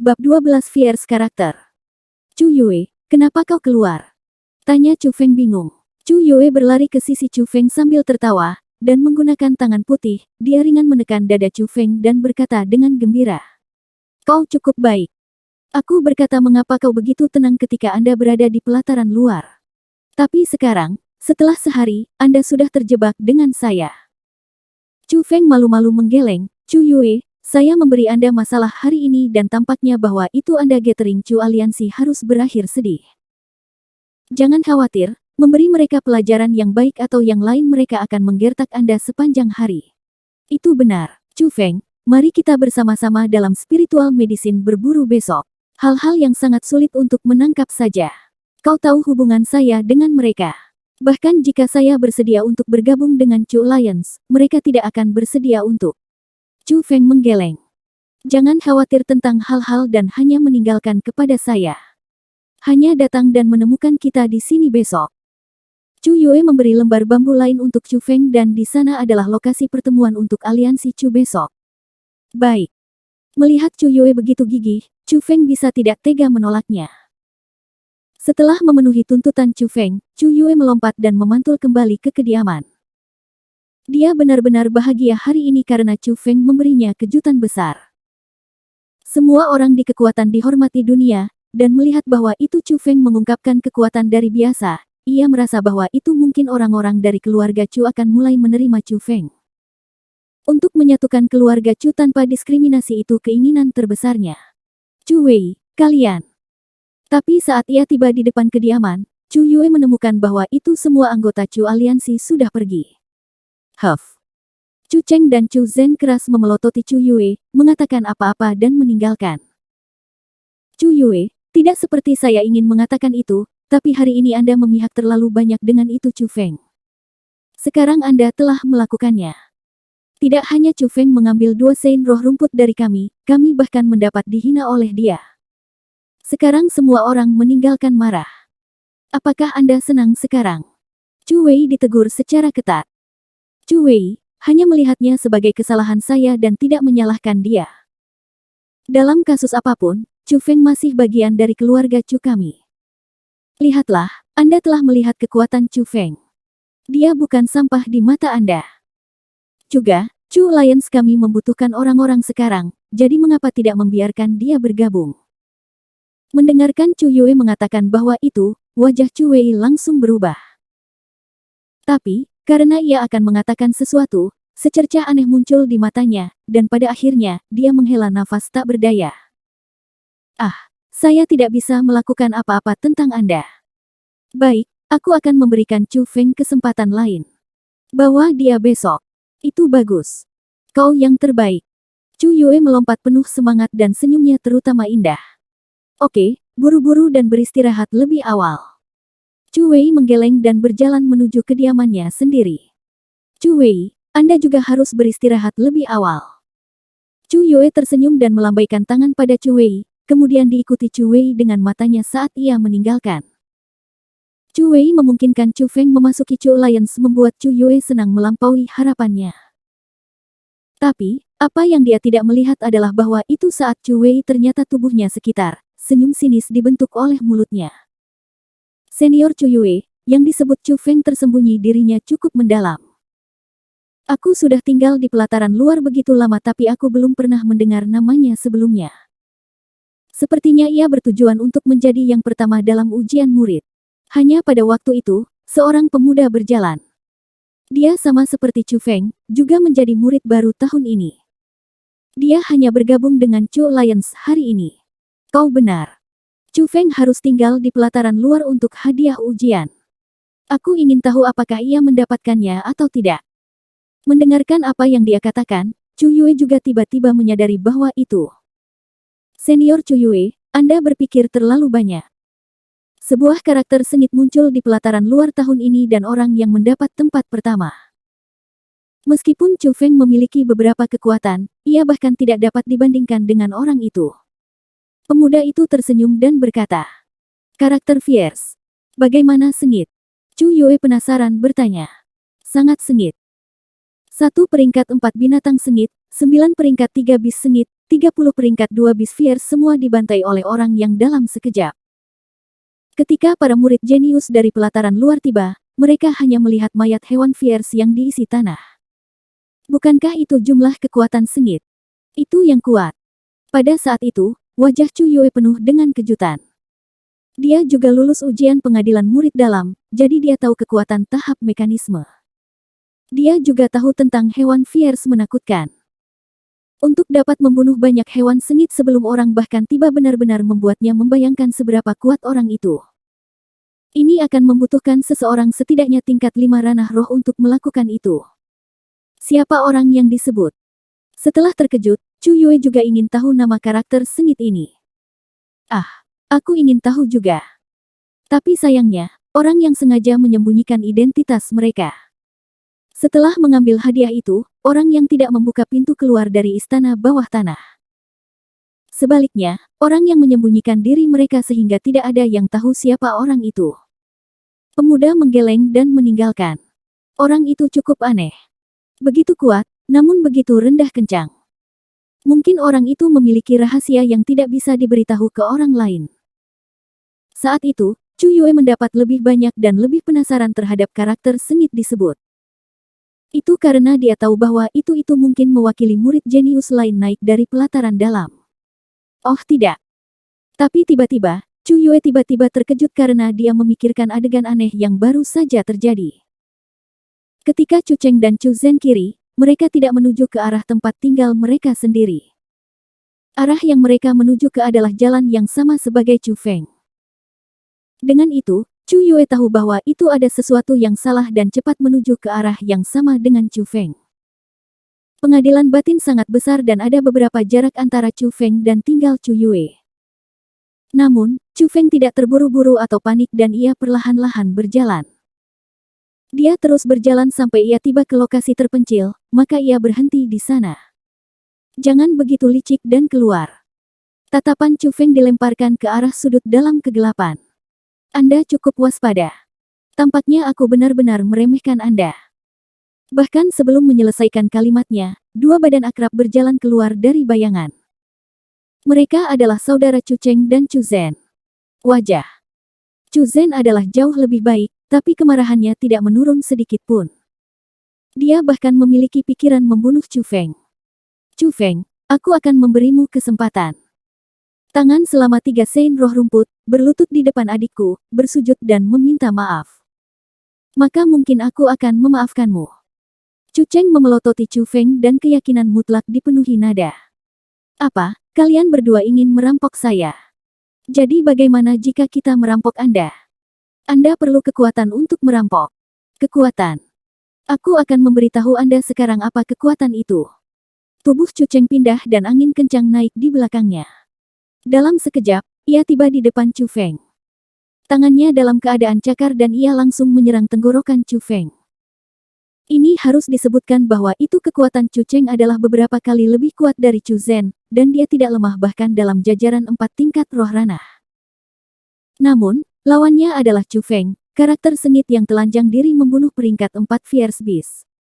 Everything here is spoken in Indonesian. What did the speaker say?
Bab 12 Fierce Karakter. Chu Yue, kenapa kau keluar? Tanya Chu Feng bingung. Chu Yue berlari ke sisi Chu Feng sambil tertawa, dan menggunakan tangan putih, dia ringan menekan dada Chu Feng dan berkata dengan gembira. Kau cukup baik. Aku berkata mengapa kau begitu tenang ketika Anda berada di pelataran luar. Tapi sekarang, setelah sehari, Anda sudah terjebak dengan saya. Chu Feng malu-malu menggeleng. Chu Yue, saya memberi Anda masalah hari ini dan tampaknya bahwa itu Anda gathering Chu Aliansi harus berakhir sedih. Jangan khawatir, memberi mereka pelajaran yang baik atau yang lain mereka akan menggertak Anda sepanjang hari. Itu benar, Chu Feng, mari kita bersama-sama dalam spiritual medicine berburu besok. Hal-hal yang sangat sulit untuk menangkap saja. Kau tahu hubungan saya dengan mereka. Bahkan jika saya bersedia untuk bergabung dengan Chu Alliance, mereka tidak akan bersedia untuk. Chu Feng menggeleng. Jangan khawatir tentang hal-hal dan hanya meninggalkan kepada saya. Hanya datang dan menemukan kita di sini besok. Chu Yue memberi lembar bambu lain untuk Chu Feng dan di sana adalah lokasi pertemuan untuk aliansi Chu besok. Baik. Melihat Chu Yue begitu gigih, Chu Feng bisa tidak tega menolaknya. Setelah memenuhi tuntutan Chu Feng, Chu Yue melompat dan memantul kembali ke kediaman. Dia benar-benar bahagia hari ini karena Chu Feng memberinya kejutan besar. Semua orang di kekuatan dihormati dunia, dan melihat bahwa itu Chu Feng mengungkapkan kekuatan dari biasa, ia merasa bahwa itu mungkin orang-orang dari keluarga Chu akan mulai menerima Chu Feng. Untuk menyatukan keluarga Chu tanpa diskriminasi itu keinginan terbesarnya. Chu Wei, kalian. Tapi saat ia tiba di depan kediaman, Chu Yue menemukan bahwa itu semua anggota Chu Aliansi sudah pergi. Huff. Chu Cheng dan Chu Zhen keras memelototi Chu Yue, mengatakan apa-apa dan meninggalkan. Chu Yue, tidak seperti saya ingin mengatakan itu, tapi hari ini Anda memihak terlalu banyak dengan itu Chu Feng. Sekarang Anda telah melakukannya. Tidak hanya Chu Feng mengambil 2 sein roh rumput dari kami bahkan mendapat dihina oleh dia. Sekarang semua orang meninggalkan marah. Apakah Anda senang sekarang? Chu Wei ditegur secara ketat. Chu Wei, hanya melihatnya sebagai kesalahan saya dan tidak menyalahkan dia. Dalam kasus apapun, Chu Feng masih bagian dari keluarga Chu kami. Lihatlah, Anda telah melihat kekuatan Chu Feng. Dia bukan sampah di mata Anda. Juga, Chu Alliance kami membutuhkan orang-orang sekarang, jadi mengapa tidak membiarkan dia bergabung? Mendengarkan Chu Yue mengatakan bahwa itu, wajah Chu Wei langsung berubah. Tapi, karena ia akan mengatakan sesuatu, secercah aneh muncul di matanya, dan pada akhirnya, dia menghela nafas tak berdaya. Saya tidak bisa melakukan apa-apa tentang Anda. Baik, aku akan memberikan Chu Feng kesempatan lain. Bawa dia besok. Itu bagus. Kau yang terbaik. Chu Yue melompat penuh semangat dan senyumnya terutama indah. Oke, buru-buru dan beristirahat lebih awal. Chu Wei menggeleng dan berjalan menuju kediamannya sendiri. Chu Wei, Anda juga harus beristirahat lebih awal. Chu Yue tersenyum dan melambaikan tangan pada Chu Wei, kemudian diikuti Chu Wei dengan matanya saat ia meninggalkan. Chu Wei memungkinkan Chu Feng memasuki Chu Alliance membuat Chu Yue senang melampaui harapannya. Tapi, apa yang dia tidak melihat adalah bahwa itu saat Chu Wei ternyata tubuhnya sekitar, senyum sinis dibentuk oleh mulutnya. Senior Chu Yue, yang disebut Chu Feng tersembunyi dirinya cukup mendalam. Aku sudah tinggal di pelataran luar begitu lama tapi aku belum pernah mendengar namanya sebelumnya. Sepertinya ia bertujuan untuk menjadi yang pertama dalam ujian murid. Hanya pada waktu itu, seorang pemuda berjalan. Dia sama seperti Chu Feng, juga menjadi murid baru tahun ini. Dia hanya bergabung dengan Chu Alliance hari ini. Kau benar. Chu Feng harus tinggal di pelataran luar untuk hadiah ujian. Aku ingin tahu apakah ia mendapatkannya atau tidak. Mendengarkan apa yang dia katakan, Chu Yue juga tiba-tiba menyadari bahwa itu. Senior Chu Yue, Anda berpikir terlalu banyak. Sebuah karakter sengit muncul di pelataran luar tahun ini dan orang yang mendapat tempat pertama. Meskipun Chu Feng memiliki beberapa kekuatan, ia bahkan tidak dapat dibandingkan dengan orang itu. Pemuda itu tersenyum dan berkata, karakter fierce. Bagaimana sengit? Chu Yue penasaran bertanya. Sangat sengit. 1 peringkat 4 binatang sengit, 9 peringkat 3 bis sengit, 30 peringkat 2 Beast Fierce semua dibantai oleh orang yang dalam sekejap. Ketika para murid jenius dari pelataran luar tiba, mereka hanya melihat mayat hewan fierce yang diisi tanah. Bukankah itu jumlah kekuatan sengit? Itu yang kuat. Pada saat itu, wajah Chu Yue penuh dengan kejutan. Dia juga lulus ujian pengadilan murid dalam, jadi dia tahu kekuatan tahap mekanisme. Dia juga tahu tentang hewan fierce menakutkan. Untuk dapat membunuh banyak hewan sengit sebelum orang bahkan tiba benar-benar membuatnya membayangkan seberapa kuat orang itu. Ini akan membutuhkan seseorang setidaknya tingkat 5 ranah roh untuk melakukan itu. Siapa orang yang disebut? Setelah terkejut, Chu Yue juga ingin tahu nama karakter sengit ini. Ah, aku ingin tahu juga. Tapi sayangnya, orang yang sengaja menyembunyikan identitas mereka. Setelah mengambil hadiah itu, orang yang tidak membuka pintu keluar dari istana bawah tanah. Sebaliknya, orang yang menyembunyikan diri mereka sehingga tidak ada yang tahu siapa orang itu. Pemuda menggeleng dan meninggalkan. Orang itu cukup aneh. Begitu kuat, namun begitu rendah kencang. Mungkin orang itu memiliki rahasia yang tidak bisa diberitahu ke orang lain. Saat itu, Chu Yue mendapat lebih banyak dan lebih penasaran terhadap karakter sengit disebut. Itu karena dia tahu bahwa itu mungkin mewakili murid jenius lain naik dari pelataran dalam. Oh tidak. Tapi tiba-tiba, Chu Yue tiba-tiba terkejut karena dia memikirkan adegan aneh yang baru saja terjadi. Ketika Chu Cheng dan Chu Zhen kiri, mereka tidak menuju ke arah tempat tinggal mereka sendiri. Arah yang mereka menuju ke adalah jalan yang sama sebagai Chu Feng. Dengan itu, Chu Yue tahu bahwa itu ada sesuatu yang salah dan cepat menuju ke arah yang sama dengan Chu Feng. Pengadilan batin sangat besar dan ada beberapa jarak antara Chu Feng dan tinggal Chu Yue. Namun, Chu Feng tidak terburu-buru atau panik dan ia perlahan-lahan berjalan. Dia terus berjalan sampai ia tiba ke lokasi terpencil, maka ia berhenti di sana. Jangan begitu licik dan keluar. Tatapan Chu Feng dilemparkan ke arah sudut dalam kegelapan. Anda cukup waspada. Tampaknya aku benar-benar meremehkan Anda. Bahkan sebelum menyelesaikan kalimatnya, dua badan akrab berjalan keluar dari bayangan. Mereka adalah saudara Chu Cheng dan Chu Zhen. Wajah Chu Zhen adalah jauh lebih baik, tapi kemarahannya tidak menurun sedikit pun. Dia bahkan memiliki pikiran membunuh Chu Feng. Chu Feng, aku akan memberimu kesempatan. Tangan selama 3 sein roh rumput, berlutut di depan adikku, bersujud dan meminta maaf. Maka mungkin aku akan memaafkanmu. Chu Cheng memelototi Chu Feng dan keyakinan mutlak dipenuhi nada. Apa, kalian berdua ingin merampok saya? Jadi bagaimana jika kita merampok Anda? Anda perlu kekuatan untuk merampok. Kekuatan. Aku akan memberitahu Anda sekarang apa kekuatan itu. Tubuh Chu Cheng pindah dan angin kencang naik di belakangnya. Dalam sekejap, ia tiba di depan Chu Feng. Tangannya dalam keadaan cakar dan ia langsung menyerang tenggorokan Chu Feng. Ini harus disebutkan bahwa itu kekuatan Chu Cheng adalah beberapa kali lebih kuat dari Chu Zhen, dan dia tidak lemah bahkan dalam jajaran 4 tingkat roh ranah. Namun, lawannya adalah Chu Feng, karakter sengit yang telanjang diri membunuh peringkat 4 Fierce Beast.